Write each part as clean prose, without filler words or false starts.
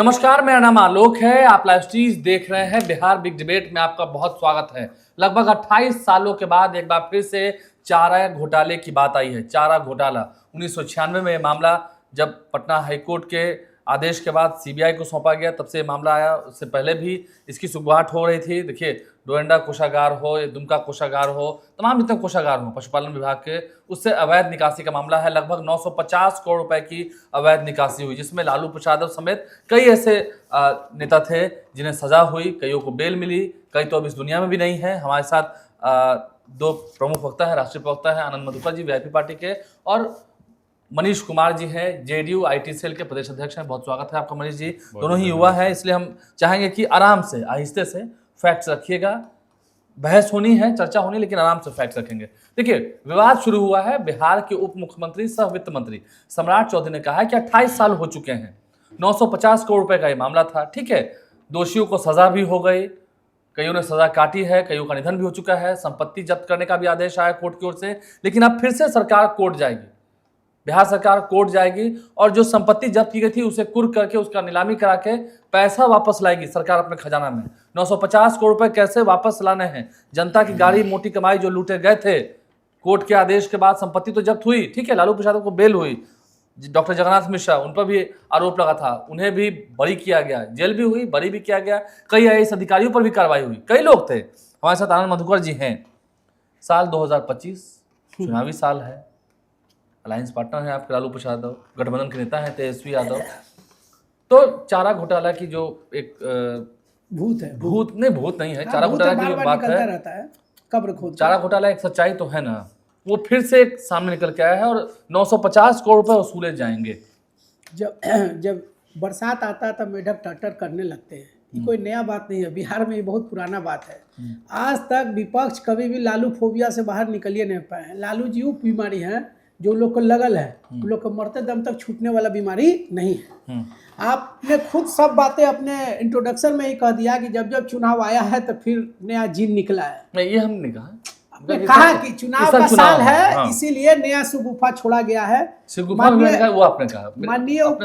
नमस्कार, मेरा नाम आलोक है। आप लाइव स्ट्रीज देख रहे हैं। बिहार बिग डिबेट में आपका बहुत स्वागत है। लगभग 28 सालों के बाद एक बार फिर से चारा घोटाले की बात आई है। चारा घोटाला 1996 में मामला जब पटना हाईकोर्ट के आदेश के बाद सीबीआई को सौंपा गया, तब से मामला आया। उससे पहले भी इसकी सुगबुगाहट हो रही थी। देखिए, डोरंडा कोषागार हो, दुमका कोषागार हो, तमाम जितने कोषागार हो पशुपालन विभाग के, उससे अवैध निकासी का मामला है। लगभग 950 करोड़ रुपए की अवैध निकासी हुई, जिसमें लालू प्रसाद समेत कई ऐसे नेता थे जिन्हें सजा हुई, कईयों को बेल मिली, कई तो अब इस दुनिया में भी नहीं है। हमारे साथ दो प्रमुख वक्ता है, राष्ट्रीय प्रवक्ता है आनंद मधुकर जी वीआईपी पार्टी के, और मनीष कुमार जी हैं, जेडीयू आईटी सेल के प्रदेश अध्यक्ष हैं। बहुत स्वागत है आपका मनीष जी। दोनों ही युवा हैं, इसलिए हम चाहेंगे कि आराम से, आहिस्ते से फैक्ट्स रखिएगा। बहस होनी है, चर्चा होनी, लेकिन आराम से फैक्ट्स रखेंगे। देखिए, विवाद शुरू हुआ है। बिहार के उप मुख्यमंत्री सह वित्त मंत्री सम्राट चौधरी ने कहा है कि 28 साल हो चुके हैं, 950 करोड़ रुपए का ये मामला था। ठीक है, दोषियों को सजा भी हो गई, कईयों ने सजा काटी है, कईयों का निधन भी हो चुका है, संपत्ति जब्त करने का भी आदेश आया कोर्ट की ओर से। लेकिन अब फिर से सरकार कोर्ट जाएगी, बिहार सरकार कोर्ट जाएगी, और जो संपत्ति जब्त की गई थी उसे कुर्क करके, उसका नीलामी करा के पैसा वापस लाएगी सरकार अपने खजाना में। 950 करोड़ रुपए कैसे वापस लाने हैं? जनता की गाड़ी मोटी कमाई जो लूटे गए थे, कोर्ट के आदेश के बाद संपत्ति तो जब्त हुई। ठीक है, लालू प्रसाद को बेल हुई, डॉक्टर जगन्नाथ मिश्रा, उन पर भी आरोप लगा था, उन्हें भी बरी किया गया, जेल भी हुई, बरी भी किया गया। कई आईएएस अधिकारियों पर भी कार्रवाई हुई, कई लोग थे। हमारे साथ आनंद मधुकर जी हैं। साल 2025 चुनावी साल है, अलायंस पार्टनर है आपके लालू प्रसाद, गठबंधन के नेता हैं तेजस्वी यादव। तो चारा घोटाला की जो एक भूत नहीं है, चारा घोटाला की जो बात है, कब्र खोद चारा घोटाला एक सच्चाई तो है ना, वो फिर से एक सामने निकल के आया है, और 950 करोड़ रुपए वसूले जाएंगे। जब बरसात आता है तब मेढक टटर करने लगते हैं। ये कोई नया बात नहीं है, बिहार में ये बहुत पुराना बात है। आज तक विपक्ष कभी भी लालू फोबिया से बाहर निकलिए नहीं पाए हैं। लालू जी वो बीमारी है जो लोग को लगल है, उन लोग को मरते दम तक छूटने वाला बीमारी नहीं है। आपने खुद सब बातें अपने इंट्रोडक्शन में ही कह दिया कि जब जब चुनाव आया है तो फिर नया जीन निकला है। ये हमने कहा, आपने कहा कि चुनाव का साल है, हाँ। इसीलिए नया सुगुफा छोड़ा गया है। माननीय उप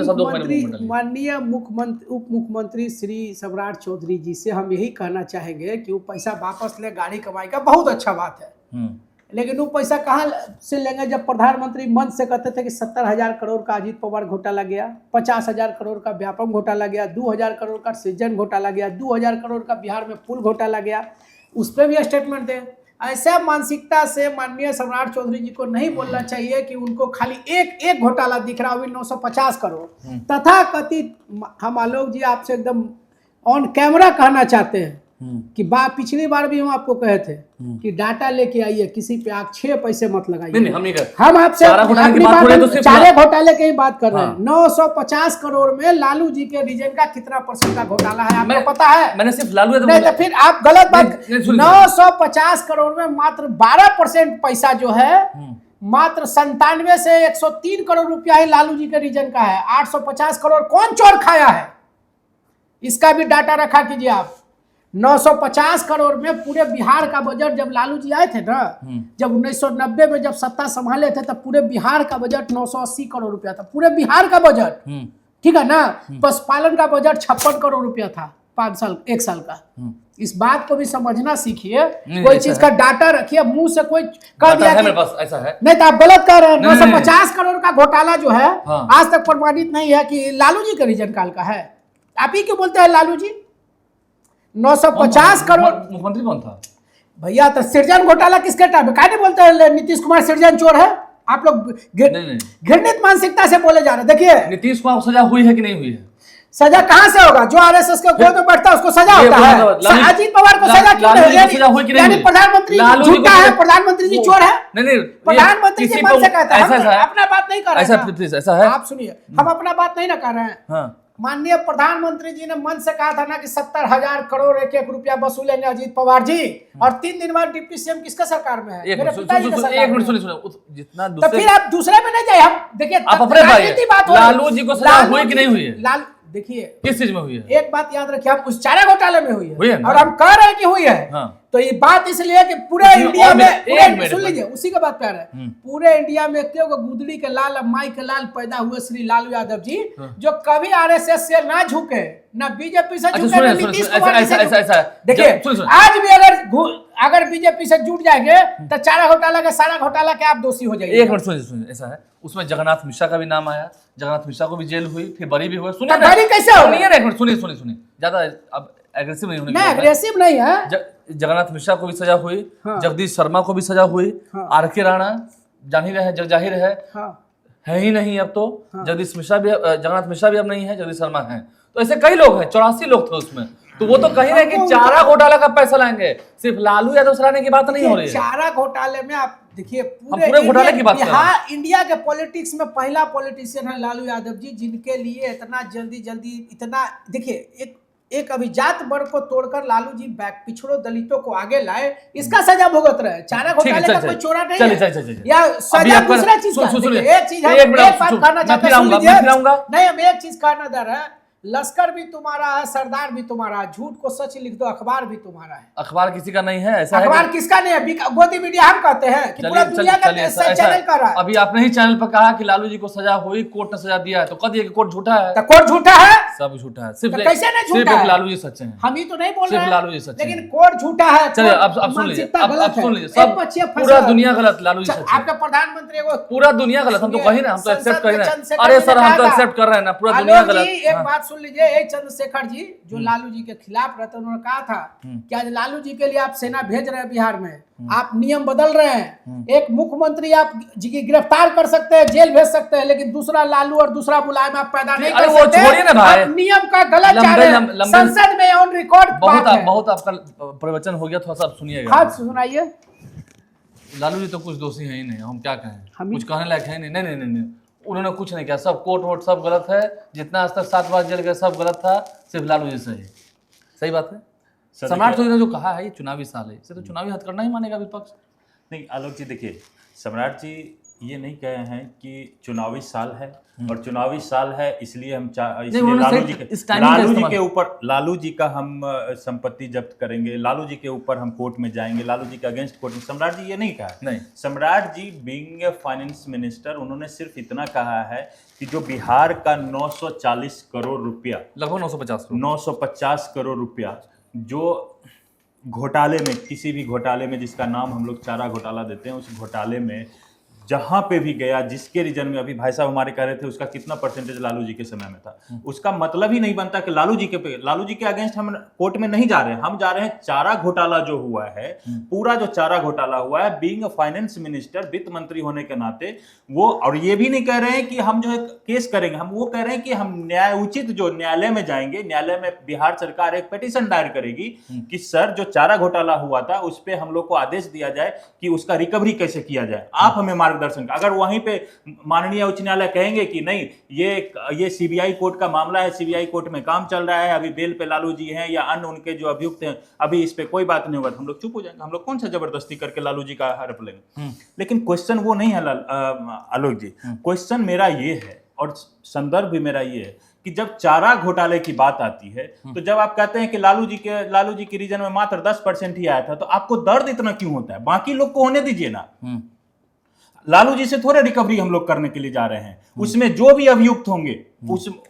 मुख्यमंत्री श्री सम्राट चौधरी जी से हम यही कहना चाहेंगे कि वो पैसा वापस ले, गाड़ी कमाई का बहुत अच्छा बात है, लेकिन वो पैसा कहाँ से लेंगे? जब प्रधानमंत्री मंच से कहते थे कि 70,000 करोड़ का अजीत पवार घोटाला गया, 50,000 करोड़ का व्यापम घोटाला गया, 2,000 करोड़ का सृजन घोटाला गया, 2,000 करोड़ का बिहार में पुल घोटाला गया, उस पर भी स्टेटमेंट दें। ऐसा मानसिकता से माननीय सम्राट चौधरी जी को नहीं बोलना चाहिए कि उनको खाली एक घोटाला दिख रहा हो, 950 करोड़। तथा कथित हम आलोक जी आपसे एकदम ऑन कैमरा कहना चाहते हैं कि पिछली बार भी हम आपको कहे थे कि डाटा लेके आइए, किसी पे आक्षेप पैसे मत लगाइए। हम आपसे चारे घोटाले की बात कर रहे हैं। 950 करोड़ में लालू जी के रीजन का कितना % का घोटाला है आपको पता है? मैंने सिर्फ लालू नहीं तो फिर आप गलत बात। 950 करोड़ में मात्र 12% पैसा जो है, मात्र 97 से 103 करोड़ रुपया ही लालू जी के रीजन का है। 850 करोड़ कौन चोर खाया है, इसका भी डाटा रखा कीजिए आप। 950 करोड़ में पूरे बिहार का बजट, जब लालू जी आए थे ना, जब 1990 में जब सत्ता संभाले थे, तब पूरे बिहार का बजट 980 करोड़ रुपया था, पूरे बिहार का बजट। ठीक है ना? पशुपालन का बजट 56 करोड़ रुपया था 1 साल का। इस बात को भी समझना सीखिए, कोई चीज का डाटा रखिए। मुंह से कोई कह दिया कि मेरे पास ऐसा है, नहीं तो आप गलत कह रहे हैं। 950 करोड़ का घोटाला जो है आज तक प्रमाणित नहीं है कि लालू जी का रीजन काल का है। आप ही क्यों बोलते हैं लालू जी? 950 करोड़ मुख्यमंत्री कौन था भैया? तो सृजन घोटाला किसके टाइम में? काहे बोलते हैं नीतीश कुमार सृजन चोर है? आप लोग घृणित मानसिकता से बोले जा रहे हैं। देखिए, नीतीश कुमार को सजा हुई है कि नहीं हुई है? सजा कहां से होगा? जो आरएसएस के गोद में बैठता है उसको सजा होता है। अजीत पवार को सजा क्यों नहीं? यानी प्रधानमंत्री झूठा है, प्रधानमंत्री जी चोर है? नहीं, प्रधानमंत्री जी मन से कहता है, अपना बात नहीं कर रहे हैं। ऐसा है, आप सुनिए, हम अपना बात नहीं ना कर रहे हैं। माननीय प्रधानमंत्री जी ने मन से कहा था ना कि 70,000 करोड़ एक रुपया वसूलेंगे अजीत पवार जी, और 3 दिन बाद डिप्टी सीएम किसका सरकार में है? मेरे पिताजी का सरकार में। जितना तो फिर आप दूसरे में नहीं जाए। हम देखिए, आप अपने बात लालू जी को सजा हुई कि नहीं हुई है? देखिए, किस चीज में हुई है? एक बात याद रखिए, हम उस चारा घोटाले में हुई है, और हम कह रहे हैं कि हुई है। तो ये बात इसलिए कि पूरे इसमें इंडिया और में एक मिनट सुन लीजिए, उसी का बात प्यार है, पूरे इंडिया में क्यों गुदड़ी के लाल माई के लाल पैदा हुए श्री लालू यादव जी, जो कभी आरएसएस से ना झुके, ना बीजेपी से झुके, ना नीतीश कुमार से झुके। देखिए आज भी अगर बीजेपी से जुट जाएंगे तो चारा घोटाला का सारा घोटाला के आप दोषी हो जाएंगे। एक मिनट सुनिए, ऐसा है उसमें जगन्नाथ मिश्रा का भी नाम आया, जगन्नाथ मिश्रा को भी जेल हुई, फिर बरी भी हुई। सुनिए बरी कैसे हो? सुनिए ना, एक मिनट सुनिए, ज्यादा अब एग्रेसिव नहीं होने की मैं बात है। एग्रेसिव नहीं है। जगन्नाथ मिश्रा को भी सजा हुई, जगदीश शर्मा को भी सजा हुई, आर.के. राणा जान ही रहे, जग जाहिर है ही नहीं अब तो। जगदीश मिश्रा भी, जगन्नाथ मिश्रा भी अब नहीं है, जगदीश शर्मा है, तो ऐसे कई लोग हैं, 84 लोग थे उसमें। तो वो तो कहीं ना कि चारा घोटाला का पैसा लाएंगे, सिर्फ लालू यादव सराहने की बात नहीं हो रही है। चारा घोटाले में आप देखिए पूरे घोटाले की बात कर रहे हैं। इंडिया के पॉलिटिक्स में पहला पॉलिटिशियन है लालू यादव जी, जिनके लिए इतना जल्दी इतना, देखिए एक अभिजात वर्ग को तोड़कर लालू जी पिछड़ों दलितों को आगे लाए, इसका सजा भुगत रहे। चारा घोटाले का कोई चोरा नहीं है, या सजा दूसरा चीज। एक चीज है, एक बात कहना चाहते हैं, नहीं हम एक चीज कहना चाह रहे हैं, लश्कर भी तुम्हारा है, सरदार भी तुम्हारा है, झूठ को सच लिख दो, अखबार भी तुम्हारा है। अखबार किसी का नहीं है, ऐसा है? अखबार किसका नहीं है? मोदी मीडिया हम कहते हैं कि पूरा दुनिया का चैनल कर रहा है। अभी आपने ही चैनल पर कहा कि लालू जी को सजा हुई, कोर्ट ने सजा दिया है, तो कद ये कोर्ट झूठा है? तो कोर्ट झूठा है, सब झूठा है, सिर्फ कैसे नहीं झूठा है? लालू जी सच्चे हैं, हम ही तो नहीं बोल रहे हैं, लालू जी सच्चे, लेकिन कोर्ट झूठा है। चलिए अब सुन लीजिए, अब सुन लीजिए, सब पूरा दुनिया गलत, लालू जी सच्चे। आपका प्रधानमंत्री को पूरा दुनिया गलत, हम तो कही ना, हम तो एक्सेप्ट कर रहे हैं। अरे सर हम तो एक्सेप्ट कर रहे हैं ना, पूरा दुनिया गलत। एक बात सुन लीजिए, एक चंद्रशेखर जी जो लालू जी के खिलाफ रहते, उन्होंने कहा था कि आज लालू जी के लिए आप सेना भेज रहे हैं बिहार में, आप नियम बदल रहे हैं, एक मुख्यमंत्री आप जी की गिरफ्तार कर सकते हैं, जेल भेज सकते हैं, लेकिन दूसरा लालू और दूसरा मुलायम आप पैदा नहीं कर सकते। छोड़िए ना भाई, नियम का गलत जा रहे हैं, संसद में ऑन रिकॉर्ड बहुत आपका प्रवचन हो गया, थोड़ा सा सुनिएगा। हाँ सुनाइए। लालू जी तो कुछ दोषी है ही नहीं, हम क्या कहें, कुछ कहने लायक है नहीं। नहीं, उन्होंने कुछ नहीं किया, सब कोर्ट वोट सब गलत है, जितना आज तक 7 बार जेल गए सब गलत था, सिर्फ लालू जी सही बात है। सम्राट चौधरी ने जो कहा है ये चुनावी साल है, इसे तो चुनावी हथकंडा ही मानेगा विपक्ष। नहीं आलोक जी, देखिए सम्राट जी ये नहीं कहे हैं कि चुनावी साल है और चुनावी साल है इसलिए हम लालू जी का हम संपत्ति जब्त करेंगे, लालू जी के ऊपर हम कोर्ट में जाएंगे, लालू जी के अगेंस्ट कोर्ट में। सम्राट जी ये नहीं कहा। नहीं, सम्राट जी बीइंग ए फाइनेंस मिनिस्टर, उन्होंने सिर्फ इतना कहा है कि जो बिहार का 940 करोड़ रुपया, लगभग 950 करोड़ रुपया जो घोटाले में, किसी भी घोटाले में जिसका नाम हम लोग चारा घोटाला देते हैं, उस घोटाले में जहां पे भी गया, जिसके रीजन में, अभी भाई साहब हमारे कह रहे थे उसका कितना परसेंटेज लालू जी के समय में था, उसका मतलब ही नहीं बनता कि लालू जी के अगेंस्ट हम कोर्ट में नहीं जा रहे हैं, हम जा रहे हैं चारा घोटाला जो हुआ है, पूरा जो चारा घोटाला हुआ है, बीइंग अ फाइनेंस मिनिस्टर, वित्त मंत्री होने के नाते वो, और ये भी नहीं कह रहे हैं कि हम जो है केस करेंगे, हम वो कह रहे हैं कि हम न्यायोचित जो न्यायालय में जाएंगे, न्यायालय में बिहार सरकार एक पिटीशन दायर करेगी कि सर जो चारा घोटाला हुआ था उस पर हम लोग को आदेश दिया जाए कि उसका रिकवरी कैसे किया जाए, आप हमें दर्शन। अगर वहीं पे माननीय उच्च न्यायालय कहेंगे कि नहीं ये सीबीआई कोर्ट का मामला है, सीबीआई कोर्ट में काम चल रहा है, अभी बेल पे लालू जी हैं या अन्य उनके जो अभियुक्त हैं, अभी इस पे कोई बात नहीं होगा, हम लोग चुप हो जाएंगे, हम लोग कौन सा जबरदस्ती करके लालू जी का हड़प लेंगे। लेकिन क्वेश्चन वो नहीं है आलोक जी, क्वेश्चन मेरा ये है और संदर्भ भी मेरा ये है कि जब चारा घोटाले की बात आती है तो जब आप कहते हैं कि लालू जी के रीजन में मात्र 10% ही आया था, तो आपको दर्द इतना क्यों होता है? बाकी लोग को होने दीजिए ना, लालू जी से थोड़े रिकवरी हम लोग करने के लिए जा रहे हैं, उसमें जो भी अभियुक्त होंगे,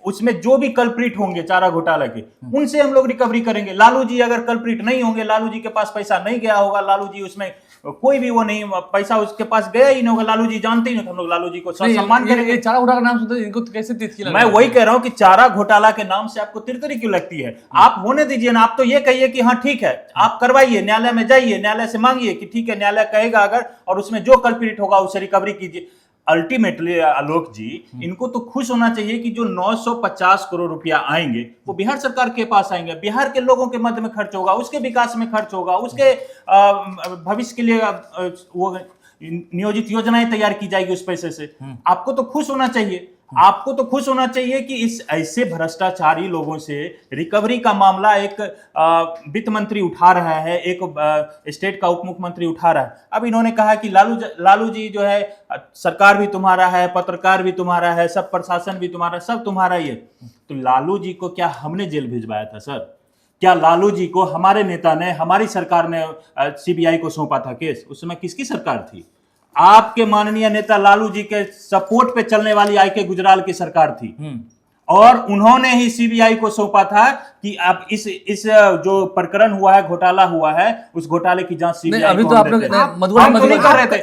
उसमें जो भी कल्प्रिट होंगे चारा घोटाला के, उनसे हम लोग रिकवरी करेंगे। लालू जी अगर कल्प्रिट नहीं होंगे, लालू जी के पास पैसा नहीं गया होगा, लालू जी उसमें कोई भी वो नहीं, पैसा उसके पास गया ही नहीं होगा, लालू जी जानते ही नहीं, हम लोग लालू जी को सम्मान करेंगे। चारा घोटाला का नाम सुनते इनको कैसे तिरछी लगती है? मैं वही कह रहा हूं कि चारा घोटाला के नाम से आपको तिरतरी क्यों लगती है? आप होने दीजिए ना, आप तो ये कहिए कि हाँ ठीक है, आप करवाइए, न्यायालय में जाइए, न्यायालय से मांगिए कि ठीक है, न्यायालय कहेगा अगर, और उसमें जो कल्प्रिट होगा उससे रिकवरी कीजिए। अल्टीमेटली आलोक जी, इनको तो खुश होना चाहिए कि जो 950 करोड़ रुपया आएंगे वो बिहार सरकार के पास आएंगे, बिहार के लोगों के मध्य में खर्च होगा, उसके विकास में खर्च होगा, उसके भविष्य के लिए वो नियोजित योजनाएं तैयार की जाएगी उस पैसे से। आपको तो खुश होना चाहिए, आपको तो खुश होना चाहिए कि इस ऐसे भ्रष्टाचारी लोगों से रिकवरी का मामला एक वित्त मंत्री उठा रहा है, एक स्टेट का उप मुख्यमंत्री उठा रहा है। अब इन्होंने कहा कि लालू जी जो है, सरकार भी तुम्हारा है, पत्रकार भी तुम्हारा है, सब प्रशासन भी तुम्हारा, सब तुम्हारा ही है। तो लालू जी को क्या हमने जेल भिजवाया था सर? क्या लालू जी को हमारे नेता ने, हमारी सरकार ने सीबीआई को सौंपा था केस? उस समय किसकी सरकार थी? आपके माननीय नेता लालू जी के सपोर्ट पे चलने वाली आई के गुजराल की सरकार थी, और उन्होंने ही सीबीआई को सौंपा था कि अब इस जो प्रकरण हुआ है, घोटाला हुआ है, उस घोटाले की जांच सीबीआई अभी को तो आप लोग हम तो नहीं कर रहे थे,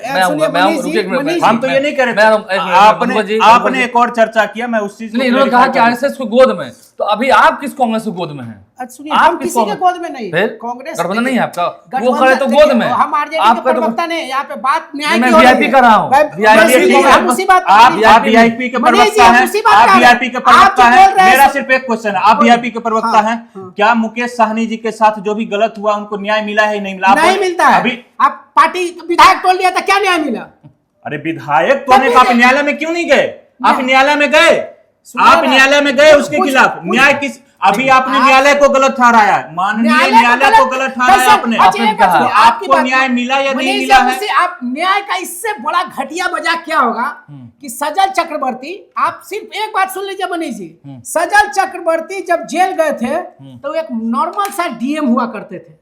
हम तो ये नहीं कर रहे थे। आपने एक और चर्चा किया, मैं उस चीज नहीं, इन्होंने कहा कि आरएसएस को गोद में, तो अभी आप किस कांग्रेस को गोद में हैं? सुनिए, हम किसी के गोद में नहीं, कांग्रेस गठबंधन नहीं है आपका, वो करे तो गोद में, हम आरजेडी के प्रवक्ता ने यहाँ पे बात न्याय की मैं वीआईपी कर रहा हूँ, आप वीआईपी के प्रवक्ता हैं, आप वीआईपी के प्रवक्ता हैं। मेरा सिर्फ एक क्वेश्चन है, आप वीआईपी के प्रवक्ता हैं, क्या मुकेश साहनी जी के साथ जो भी गलत हुआ उनको न्याय मिला है? नहीं मिला? नहीं मिलता है। अभी आप पार्टी विधायक तोड़ लिया था, क्या न्याय मिला? अरे विधायक तोड़ने का आप न्यायालय में क्यों नहीं गए? आप न्यायालय में गए, आप न्यायालय में गए उसके खिलाफ न्याय किस? अभी आपने न्यायालय को गलत ठहराया, माननीय न्यायालय को गलत ठहराया आपने। आपको न्याय मिला या नहीं मिला है? आप न्याय का इससे बड़ा घटिया मजाक क्या होगा कि सजल चक्रवर्ती, आप सिर्फ एक बात सुन लीजिए मनीष जी, सजल चक्रवर्ती जब जेल गए थे तो एक नॉर्मल सा डीएम हुआ करते थे,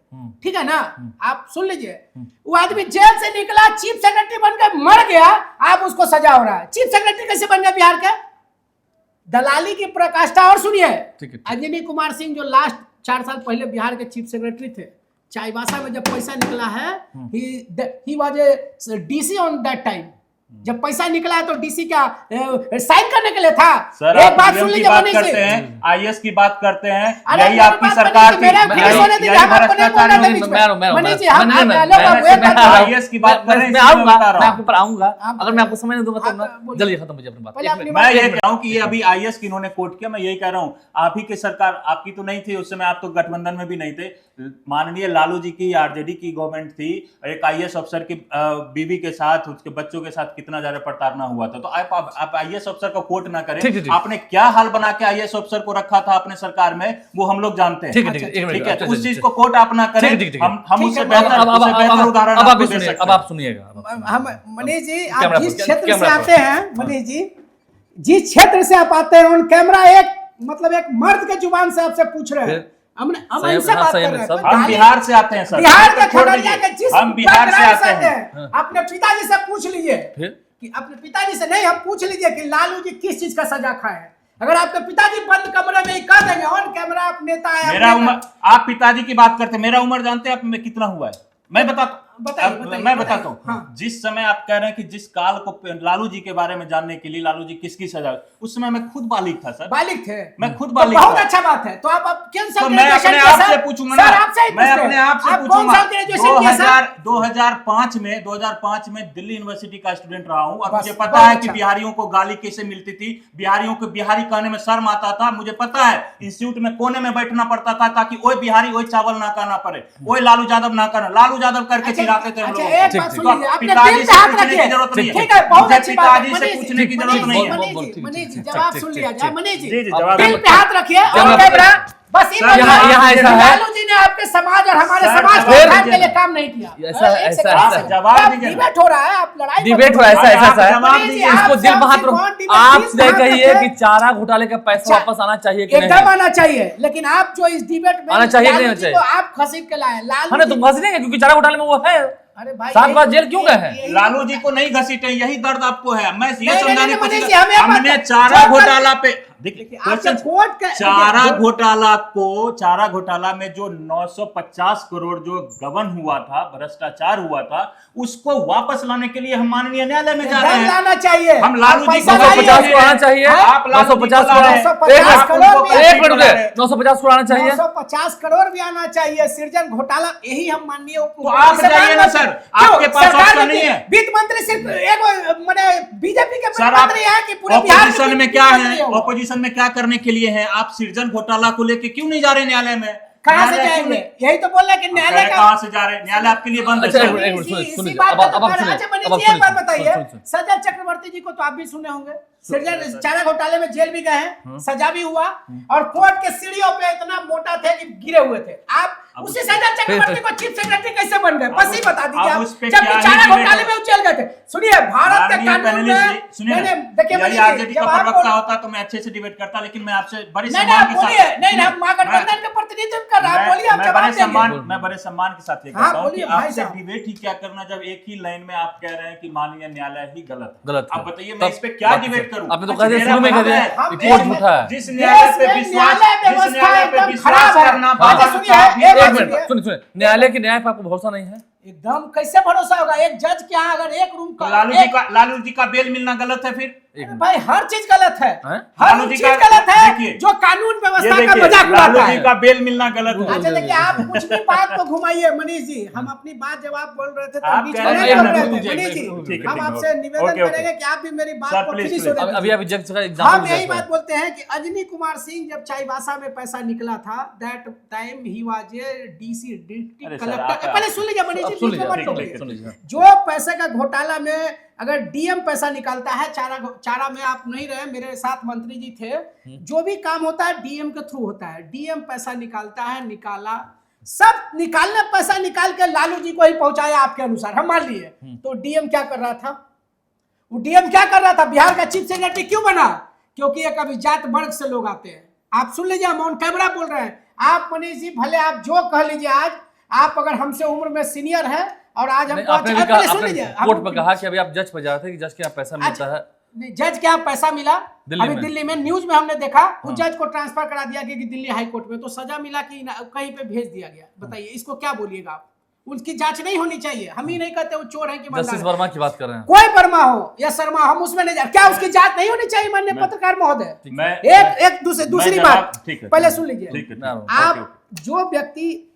ठीक है ना? आप सुन लीजिए, वो आदमी जेल से निकला, चीफ सेक्रेटरी बनकर मर गया, आप उसको सजा हो रहा है। चीफ सेक्रेटरी कैसे बन गया बिहार के? दलाली की प्रकाष्ठा। और सुनिए, अंजनी कुमार सिंह जो लास्ट 4 साल पहले बिहार के चीफ सेक्रेटरी थे, चाईबासा में जब पैसा निकला है, he was a DC on that time. जब पैसा निकला है तो डीसी क्या साइन करने के लिए था? सर, एक बात सुन लीजिए, बात करते हैं, आईएएस की बात करते हैं, यही आपकी सरकार की, आईएएस की बात करें, मैं आपके ऊपर आऊंगा, अगर मैं आपको समय नहीं दूंगा तो जल्दी खत्म हो जाए अपनी बात। मैं ये कह रहा हूं कि ये अभी आईएएस की इन्होंने कोर्ट किया, मैं यही कह रहा हूं, आप ही की सरकार, आपकी तो नहीं थी उस समय, आप तो गठबंधन में भी नहीं थे, माननीय लालू जी की आरजेडी की गवर्नमेंट थी, एक आईएएस अफसर की बीवी के साथ, उसके बच्चों के साथ कितना ज्यादा प्रताड़ना हुआ था। तो आप आईएएस अफसर को कोर्ट ना करें, आपने क्या हाल बना के आईएएस अफसर को रखा था अपने सरकार में, वो हम लोग जानते हैं। ठीक है, उस चीज को कोर्ट आप ना करें, हम उससे बेहतर उदाहरण आपको दे सकते हैं। अब आप सुनिएगा, हम मनीष जी, आप जिस क्षेत्र से आते हैं, मनीष जी जिस क्षेत्र से आप आते हैं, ऑन कैमरा एक मतलब एक मर्द के जुबान से आपसे पूछ रहे हैं, हम इनसे बात कर रहे हैं। हम बिहार से आते हैं सर, बिहार के खगड़िया के जिस हम बिहार से आते हैं, अपने पिताजी से पूछ लीजिए कि अपने पिताजी से नहीं, हम पूछ लीजिए कि लालू जी किस चीज का सजा खाए हैं। अगर आपके पिताजी बंद कमरे में ही कह देंगे ऑन कैमरा आप नेता है, मेरा उम्र, आप पिताजी की बात करते हैं, मेरा उम्र जानते हैं आप में कितना हुआ है? मैं बताता हूँ। हाँ। जिस समय आप कह रहे हैं कि जिस काल को लालू जी के बारे में जानने के लिए लालू जी किसकी सजा, उस समय मैं खुद बालिग था सर। बालिग थे? मैं खुद बालिग था। बहुत अच्छा बात है। तो आप तो मैं अपने आप से पूछूंगा ना, मैं अपने आप से पूछूंगा। 2005 में दिल्ली यूनिवर्सिटी का स्टूडेंट रहा हूँ, और मुझे पता है कि बिहारियों को गाली कैसे मिलती थी, बिहारियों को बिहारी कहने में शर्म आता था। मुझे पता है इंस्टीट्यूट में कोने में बैठना पड़ता था ताकि ओए बिहारी ओए चावल ना कहना पड़े, ओए लालू यादव ना कहना, लालू यादव करके चिल्लाते थे हम लोग। पिताजी से पूछने की जरूरत नहीं है, पिताजी से पूछने की जरूरत नहीं है। मनीष जी जवाब सुन लिया जाए। मनीष जी दिल पे हाथ रखिए, बस यहाँ ऐसा है, लालू जी ने आपके समाज और हमारे समाज के लिए काम नहीं किया। ऐसा जवाब दीजिए। डिबेट हो रहा है, आप लड़ाई डिबेट हो रहा है, ऐसा है, इसको दिल में हाथ रखो। आप सीधे कहिए कि चारा घोटाले का पैसा वापस आना चाहिए कि नहीं? एकदम आना चाहिए, लेकिन आप जो इस डिबेट में आना चाहिए नहीं चाहिए, आप खसीद के लाए लालू। हाँ, तुम घसीटेंगे क्योंकि चारा घोटाले में वो है। अरे भाई 7 बार जेल क्यों गए हैं? लालू जी को नहीं घसीटे, यही दर्द आपको है। मैं ये नहीं, समझाने नहीं, की नहीं, कोशिश, हमें हमने चारा घोटाला पे देखिए, चारा घोटाला में जो 950 करोड़ जो गबन हुआ था, भ्रष्टाचार हुआ था, उसको वापस लाने के लिए हम माननीय न्यायालय में जा रहे हैं। लाना चाहिए, हम लालू जी को 950 को आना चाहिए। आप 950 करोड़ आना चाहिए, 950 करोड़ भी आना चाहिए। सृजन घोटाला, यही हम माननीय तो आप जाइए ना सर, आपके पास ऑप्शन नहीं है। वित्त मंत्री सिर्फ एक मैंने बीजेपी के सर, मंत्री है कि पूरे ऑपोजिशन में क्या है, ऑपोजिशन में क्या करने के लिए हैं आप? सृजन घोटाला को लेके क्यों नहीं जा रहे न्यायालय में? कहां से जाएंगे? यही तो बोल रहे हैं कि न्यायालय कहां से जा रहे हैं? न्यायालय आपके लिए बंद है। इसी बात पर एक बात बताइए, सजल चक्रवर्ती जी को तो आप भी सुने होंगे, सृजन चारा घोटाले में जेल भी गए हैं, सजा भी हुआ, और कोर्ट के सीढ़ियों पे इतना मोटा थे कि गिरे हुए थे। आप उसी सैजल चक्रवर्ती को चीफ सेक्रेटरी कैसे बन गए, बस ही बता दीजिए अब आप। उस पे जब क्या ही चारा debate घोटाले में उछल गए थे। सुनिए, भारत के कानून में सुनिए, देखिए आरजेडी का प्रवक्ता होता तो मैं अच्छे से डिबेट करता, लेकिन मैं आपसे बड़े नहीं सम्मान के बोलिए, साथ नहीं हम महागठबंधन का प्रतिनिधित्व कर रहे हैं, बोलिए आप जवाब देंगे। मैं बड़े सम्मान के साथ ये हाँ, कहता हूँ कि बोलिए भाई आपसे साहब। डिबेट ही क्या करना, जब एक ही लाइन में आप कह रहे हैं कि माननीय न्यायालय ही गलत है। गलत है। आप बताइए तब मैं इस पे क्या बात डिबेट है। करूं? आपने तो कह दिया मेरा शुरू में कह मतलब दिया है, कि कोर्ट झूठा है। जिस न्यायालय पे विश्वास करना बाबा साहब एक मिनट सुनिए, न्यायालय के न्याय पर आपको भरोसा नहीं है? एकदम कैसे भरोसा होगा? एक जज के यहाँ अगर एक रूम तो का लालू जी का बेल मिलना गलत है फिर? भाई हर चीज गलत है, हैं? हर लालू जी चीज का- गलत है देखिए, जो कानून ये व्यवस्था का देखिए, मजाक लालू उड़ाता जी है। का बेल मिलना गलत है। अच्छा देखिए, आप कुछ भी बात को घुमाइए मनीष जी, हम अपनी बात जब आप बोल रहे थे तो आप बीच कह में रहे नहीं हैं, बोल रहे एक थे। मिनट, मनीष ठीक है, जी, ठीक हम है, आपसे निवेदन ओके, ओके। करेंगे कि आप भी मेरी बात सर, को प्लीज, फिनिश प्लीज। होने अभी दीजिए। आप एग्जैक्ट का हम एग्जांपल यही बात बोलते हैं कि अजनी कुमार सिंह जब चाईबासा में पैसा निकला था, that time he was a DC deputy अरे सर, कलेक्टर। आप- पहले सुन लीजिए मनीष जी, सुन बीच में लीजिए, मत ठीक है, टोकिए। सुन लीजिए। जो पैसे का घोटाला में अगर डीएम पैसा निकालता है, चारा में आप नहीं रहे, मेरे साथ मंत्री जी थे, जो भी काम होता है डीएम के थ्रू होता है। डीएम पैसा निकालता है, निकाला, सब निकालने पैसा निकाल के लालू जी को ही पहुंचाया आपके अनुसार, हम मान लिए। तो डीएम क्या कर रहा था? वो डीएम क्या कर रहा था? बिहार का चीफ सेक्रेटरी क्यों बना? क्योंकि एक अभिजात वर्ग से लोग आते हैं। आप सुन लीजिए, हम ऑन कैमरा बोल रहे हैं। आप मनीष जी भले आप जो कह लीजिए, आज आप अगर हमसे उम्र में सीनियर है और आज नहीं, हमको आपने भी पहले कहा, सुन आपने लीजिए, कोर्ट में कहा कि अभी आप जज पे जा रहे थे कि जज के यहाँ पैसा मिलता है। जज के यहाँ पैसा मिला दिल्ली अभी में। दिल्ली में न्यूज में हमने देखा, उस जज को ट्रांसफर करा दिया गया कि दिल्ली हाई कोर्ट में, तो सजा मिला कि कहीं पे भेज दिया गया। बताइए इसको क्या बोलिएगा आप? उसकी जांच नहीं होनी चाहिए। हम ही नहीं कहते वो चोर है कि ईमानदार जस्टिस है। वर्मा की बात कर रहे हैं। कोई वर्मा हो या शर्मा, हम उसमें नहीं जा, क्या उसकी जांच नहीं होनी चाहिए माननीय पत्रकार महोदय? एक दूसरी बात पहले सुन लीजिए। आप जो व्यक्ति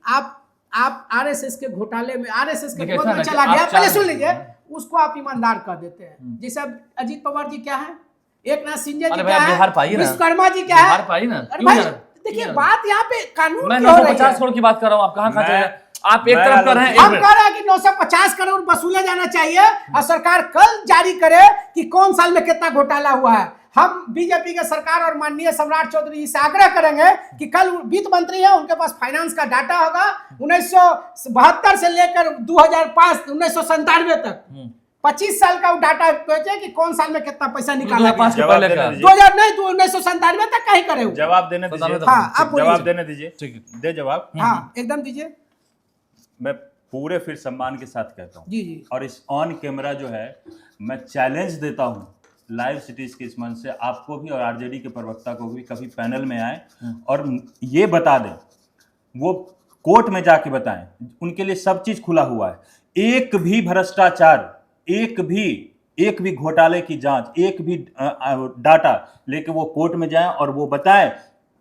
आप आरएसएस के घोटाले में, आरएसएस के गोद में चला गया, पहले सुन लीजिए, उसको आप ईमानदार कह देते हैं। जैसे अजीत पवार जी क्या है, एकनाथ सिंह जी क्या है, विश्वकर्मा जी क्या है, अरे भाई देखिए बात यहाँ पे कानून मैं की हो रही 950 करोड़ की बात कर रहा हूँ, आप कहाँ चले गए? आप एक तरफ कर रहे हैं, हम कह रहे हैं कि 950 करोड़ वसूले जाना चाहिए और सरकार कल जारी करे कि कौन साल में कितना घोटाला हुआ है। हम बीजेपी के सरकार और माननीय सम्राट चौधरी जी से आग्रह करेंगे कि कल वित्त मंत्री है, उनके पास फाइनेंस का डाटा होगा 1972 से लेकर 2005 1997 तक 25 साल का वो डाटा भेजे कि कौन साल में कितना पैसा निकाला गया। 2000 नहीं 1997 तक कहीं करे। जवाब देने दीजिए। हाँ, आप जवाब देने दीजिए। ठीक है, दे जवाब। हाँ एकदम दीजिए। मैं पूरे फिर सम्मान के साथ कहता हूँ जी जी। और इस ऑन कैमरा जो है मैं चैलेंज देता हूँ लाइव सिटीज के इस मंच से, आपको भी और आरजेडी के प्रवक्ता को भी कभी पैनल में आए और ये बता दें, वो कोर्ट में जाके बताएं, उनके लिए सब चीज खुला हुआ है। एक भी भ्रष्टाचार, एक भी घोटाले की जांच, एक भी डाटा लेके वो कोर्ट में जाएं और वो बताएं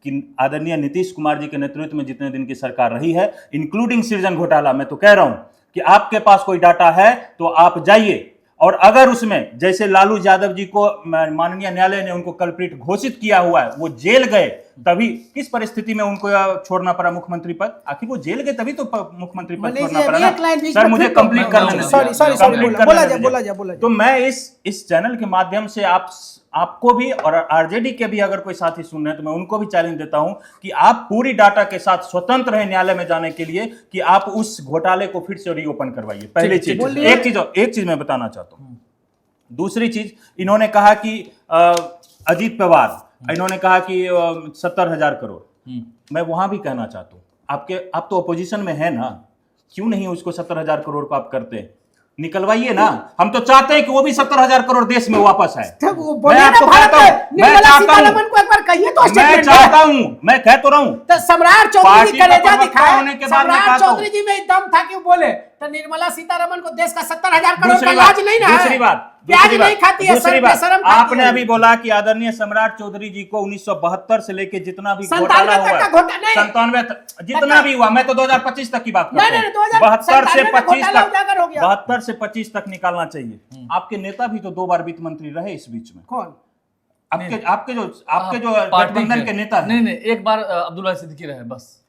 कि आदरणीय नीतीश कुमार जी के नेतृत्व में जितने दिन की सरकार रही है, इंक्लूडिंग सृजन घोटाला, मैं तो कह रहा हूं कि आपके पास कोई डाटा है तो आप जाइए, और अगर उसमें जैसे लालू यादव जी को माननीय न्यायालय ने उनको कल्प्रिट घोषित किया हुआ है, वो जेल गए, तभी किस परिस्थिति में उनको छोड़ना पड़ा मुख्यमंत्री पद? आखिर वो जेल गए तभी तो मुख्यमंत्री पद छोड़ना पड़ा ना। सर मुझे कंप्लीट करना है। बोला। तो मैं इस चैनल के माध्यम से आपको भी और आरजेडी के भी अगर कोई साथी सुन रहे हैं तो मैं उनको भी चैलेंज देता हूं कि आप पूरी डाटा के साथ स्वतंत्र हैं न्यायालय में जाने के लिए, कि आप उस घोटाले को फिर से रीओपन करवाइए। पहली चीज। एक चीज मैं बताना चाहता हूं। दूसरी चीज, इन्होंने कहा कि अजीत पवार, इन्होंने कहा कि 70,000 करोड़। मैं वहां भी कहना चाहता हूं, आप तो अपोजिशन में है ना, क्यों नहीं उसको 70,000 करोड़ को आप करते? निकलवाइए ना। हम तो चाहते हैं कि वो भी 70,000 करोड़ देश में वापस आए। मैं आपको कहता हूं, मैं चाहता हूं, मैं कह तो रहा हूं। तो सम्राट चौधरी जी कलेजा दिखाए, होने के बाद सम्राट चौधरी जी में दम था कि वो बोले तो निर्मला सीतारमण को देश का 70,000 करोड़ का लाज नहीं ना है। दूसरी बात, प्याज नहीं खाती है, दूसरी बात, शर्म आपने अभी बोला कि आदरणीय सम्राट चौधरी जी को 1972 से लेके जितना भी घोटाला हुआ, 97 जितना भी हुआ, मैं तो 2025 तक की बात कर रहा हूं, 72 से 25 तक निकालना चाहिए। आपके नेता भी तो 2 बार वित्त मंत्री रहे इस बीच में। कौन? आपके जो गठबंधन के नेता हैं। नहीं, एक बार अब्दुल भाई सिद्दीकी रहे बस।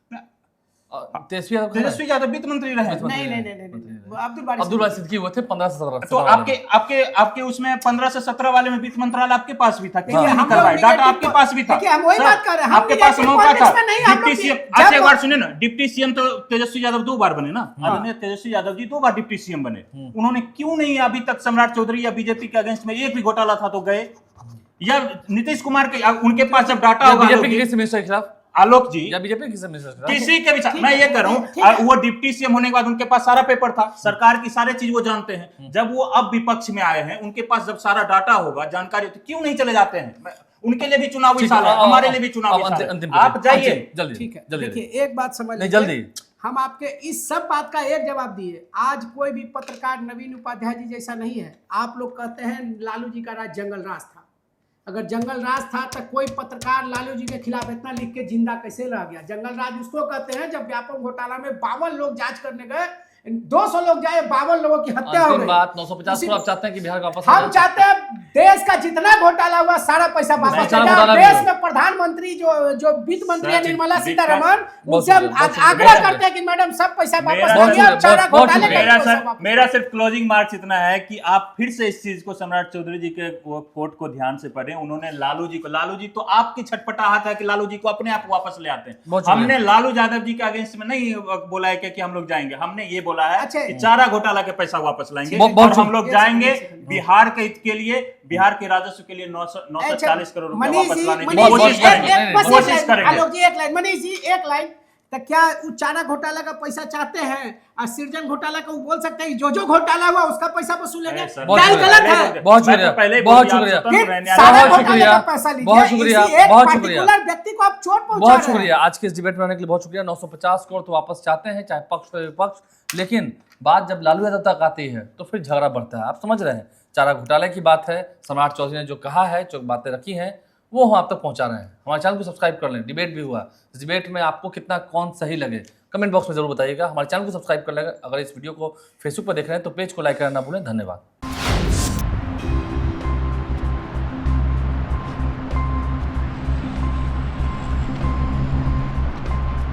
तेजस्वी यादव तेजस्वी यादव वित्त मंत्री रहे। नहीं, वो अब्दुल बारी अब्दुल बारी सिद्दीकी हुए थे 15 से 17। तो आपके उसमें 15 से 17 वाले में वित्त मंत्रालय आपके पास भी था, क्यों देखिए, नहीं हम करवाए? लोग डाटा negative आपके पास भी था। देखिए, हम वही सर, बात कर रहे हैं, हम आपके पास negative मौका था। politics में नहीं, हम लोग डिप्टी सीएम, जब- अच्छा एक बार सुनिए ना, डिप्टी सीएम तो तेजस्वी यादव 2 बार बने ना, आदरणीय तेजस्वी यादव जी 2 बार डिप्टी सीएम बने। उन्होंने क्यों नहीं अभी तक सम्राट चौधरी या बीजेपी के अगेंस्ट में एक भी घोटाला था तो गए? या नीतीश कुमार के उनके पास जब डाटा होगा, बीजेपी के किस मिनिस्टर के खिलाफ, आलोक जी या बीजेपी के किस मिनिस्टर के खिलाफ? किसी के भी, मैं ये कह रहा ठीक हूँ, है। वो डिप्टी सीएम होने के बाद उनके पास सारा पेपर था, सरकार की सारे चीज वो जानते हैं। जब वो अब विपक्ष में आए हैं, उनके पास जब सारा डाटा होगा, जानकारी होती, क्यों नहीं चले जाते हैं? उनके लिए भी चुनावी ठीक साल है, है, हमारे लिए भी चुनावी अब साल अंतिम है। आप जाइए। जल्दी, ठीक है, जल्दी, देखिए एक बात समझ नहीं, लीजिए, जल्दी। हम आपके इस सब बात का एक जवाब दिए। आज कोई भी पत्रकार नवीन उपाध्याय जी जैसा नहीं है। आप लोग कहते हैं लालू जी का राज जंगल राज था। अगर जंगल राज था तो कोई पत्रकार लालू जी के खिलाफ इतना लिख के जिंदा कैसे रह गया? जंगल राज उसको कहते हैं जब व्यापक घोटाला में 52 लोग जांच करने गए, 200 लोग जाए, 52 लोगों की हत्या हो अंतिम गई। बात 950 करोड़ आप चाहते हैं कि बिहार का वापस आ हम जाए? चाहते हैं देश का जितना घोटाला हुआ सारा पैसा वापस नहीं, आ सारा जाए। घोटाला देश भी में प्रधानमंत्री जो वित्त मंत्री है सर, निर्मला दिक्कत- सीतारमण, बहुत उनसे हम शुक्रिया, बहुत आग्रह शुक्रिया। करते हैं कि मैडम सब पैसा वापस मेरा- करिए और चारा बहुत घोटाले शुक्रिया। का मेरा पैसा सर वापस मेरा सिर्फ क्लोजिंग मार्क्स इतना है कि आप फिर से इस चीज को सम्राट चौधरी जी के वो कोर्ट को ध्यान से पढ़ें। उन्होंने लालू जी तो आपकी छटपटाहट है कि लालू जी को अपने आप वापस ले आते हैं। बहुत शुक्रिया। हमने लालू यादव जी के अगेंस्ट में नहीं बोला है कि हम लोग जाएंगे, हमने ये बोला है अच्छा। कि चारा घोटाला के पैसा वापस लाएंगे बहुत और हम लोग शुक्रिया। जाएंगे एक सेकंड। बिहार के हित के लिए, बिहार के राजस्व के लिए 940 करोड़ रुपया मनीष वापस जी, लाने की मनीष जी, कोशिश करेंगे। एक- बस एक कोशिश लाइन, करेंगे। आलोक जी एक लाइन, मनीष जी एक लाइन। तो क्या वो चारा घोटाला का पैसा चाहते हैं और सृजन घोटाला का वो बोल सकते हैं जो घोटाला हुआ उसका पैसा वसूलेंगे? अरे सर, बहुत क्या शुक्रिया। गलत है? बहुत मैं तो शुक्रिया, पहले ही बहुत बोल दिया, शुक्रिया। आप स्वतंत्र फिर रहने सारा वाले बहुत घोटाले शुक्रिया, का पैसा लीजिए, बहुत शुक्रिया, इसी एक बहुत शुक्रिया। particular व्यक्ति को आप चोट पहुंचा बहुत रहे हैं। शुक्रिया आज के इस डिबेट में आने के लिए, बहुत शुक्रिया। 950 करोड़ तो वापस चाहते हैं, चाहे पक्ष हो या विपक्ष, लेकिन बात जब लालू यादव तक आती है तो फिर झगड़ा बढ़ता है। आप समझ रहे हैं, चारा घोटाले की बात है, सम्राट चौधरी ने जो कहा है, जो बातें रखी हैं, वो हम आप तक पहुंचा रहे हैं। हमारे चैनल को सब्सक्राइब कर लें। डिबेट भी हुआ, इस डिबेट में आपको कितना कौन सही लगे कमेंट बॉक्स में जरूर बताइएगा। हमारे चैनल को सब्सक्राइब कर लेंगे। अगर इस वीडियो को फेसबुक पर देख रहे हैं तो पेज को लाइक करना ना भूलें। धन्यवाद।